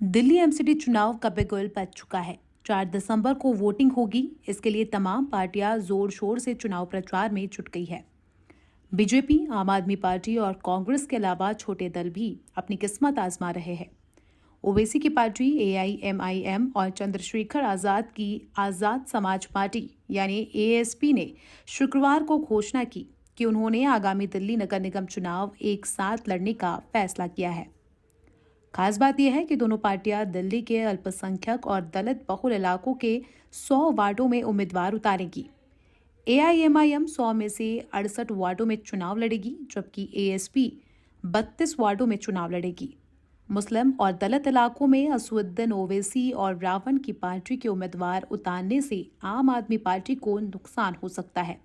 Delhi MCD चुनाव का बिगुल बज चुका है। 4 दिसंबर को वोटिंग होगी। इसके लिए तमाम पार्टियां जोर शोर से चुनाव प्रचार में जुट गई है। बीजेपी, आम आदमी पार्टी और कांग्रेस के अलावा छोटे दल भी अपनी किस्मत आजमा रहे हैं। ओवैसी की पार्टी एआईएमआईएम और चंद्रशेखर आजाद की आजाद समाज पार्टी यानी एएसपी ने शुक्रवार को घोषणा की कि उन्होंने आगामी दिल्ली नगर निगम चुनाव एक साथ लड़ने का फैसला किया है। खास बात यह है कि दोनों पार्टियां दिल्ली के अल्पसंख्यक और दलित बहुल इलाकों के 100 वार्डों में उम्मीदवार उतारेगी। एआईएमआईएम 100 में से 68 वार्डों में चुनाव लड़ेगी, जबकि एएसपी 32 वार्डों में चुनाव लड़ेगी। मुस्लिम और दलित इलाकों में असदुद्दीन ओवैसी और रावण की पार्टी के उम्मीदवार उतारने से आम आदमी पार्टी को नुकसान हो सकता है।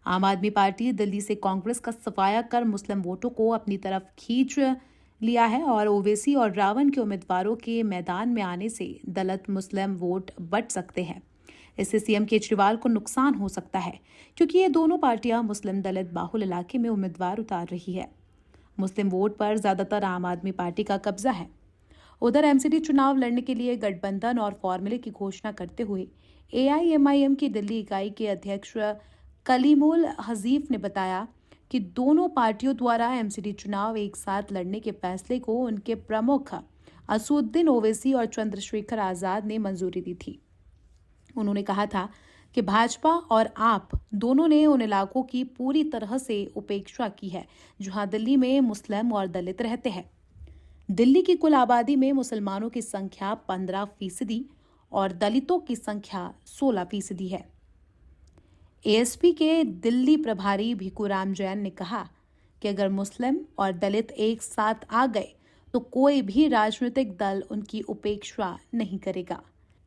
आम आदमी पार्टी दिल्ली से कांग्रेस का सफाया कर मुस्लिम वोटों को अपनी तरफ खींच लिया है और ओवैसी और रावण के उम्मीदवारों के मैदान में आने से दलित मुस्लिम वोट बट सकते हैं। इससे सीएम केजरीवाल को नुकसान हो सकता है, क्योंकि ये दोनों पार्टियां मुस्लिम दलित बाहुल इलाके में उम्मीदवार उतार रही है। मुस्लिम वोट पर ज्यादातर आम आदमी पार्टी का कब्जा है। उधर एमसीडी चुनाव लड़ने के लिए गठबंधन और फॉर्मूले की घोषणा करते हुए एआईएमआईएम की दिल्ली इकाई के अध्यक्ष कलीमुल हजीफ ने बताया कि दोनों पार्टियों द्वारा एमसीडी चुनाव एक साथ लड़ने के फैसले को उनके प्रमुख असदुद्दीन ओवैसी और चंद्रशेखर आजाद ने मंजूरी दी थी। उन्होंने कहा था कि भाजपा और आप दोनों ने उन इलाकों की पूरी तरह से उपेक्षा की है जहां दिल्ली में मुस्लिम और दलित रहते हैं। दिल्ली की कुल आबादी में मुसलमानों की संख्या 15% और दलितों की संख्या 16% है। एएसपी के दिल्ली प्रभारी भिखुराम जैन ने कहा कि अगर मुस्लिम और दलित एक साथ आ गए तो कोई भी राजनीतिक दल उनकी उपेक्षा नहीं करेगा।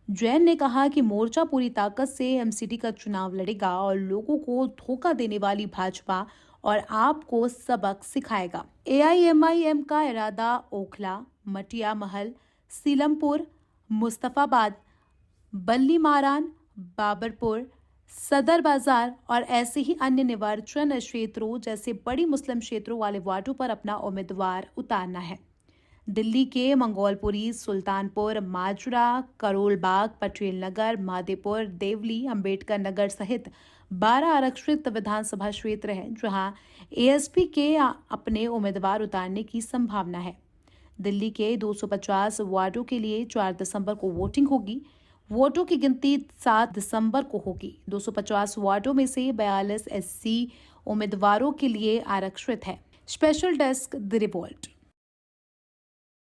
जैन ने कहा कि मोर्चा पूरी ताकत से एमसीडी का चुनाव लड़ेगा और लोगों को धोखा देने वाली भाजपा और आप को सबक सिखाएगा। एआईएमआईएम का इरादा ओखला, मटिया महल, सीलमपुर, मुस्तफाबाद, बल्ली मारान, बाबरपुर, सदर बाजार और ऐसे ही अन्य निर्वाचन क्षेत्रों जैसे बड़ी मुस्लिम क्षेत्रों वाले वार्डों पर अपना उम्मीदवार उतारना है। दिल्ली के मंगोलपुरी, सुल्तानपुर, माजरा, करोलबाग, पटेल नगर, माधेपुर, देवली, अंबेडकर नगर सहित 12 आरक्षित विधानसभा क्षेत्र हैं जहां एएसपी के अपने उम्मीदवार उतारने की संभावना है। दिल्ली के 250 वार्डों के लिए 4 दिसंबर को वोटिंग होगी। वोटों की गिनती 7 दिसंबर को होगी। 250 वार्डों में से 42 एससी उम्मीदवारों के लिए आरक्षित है। Special desk the report.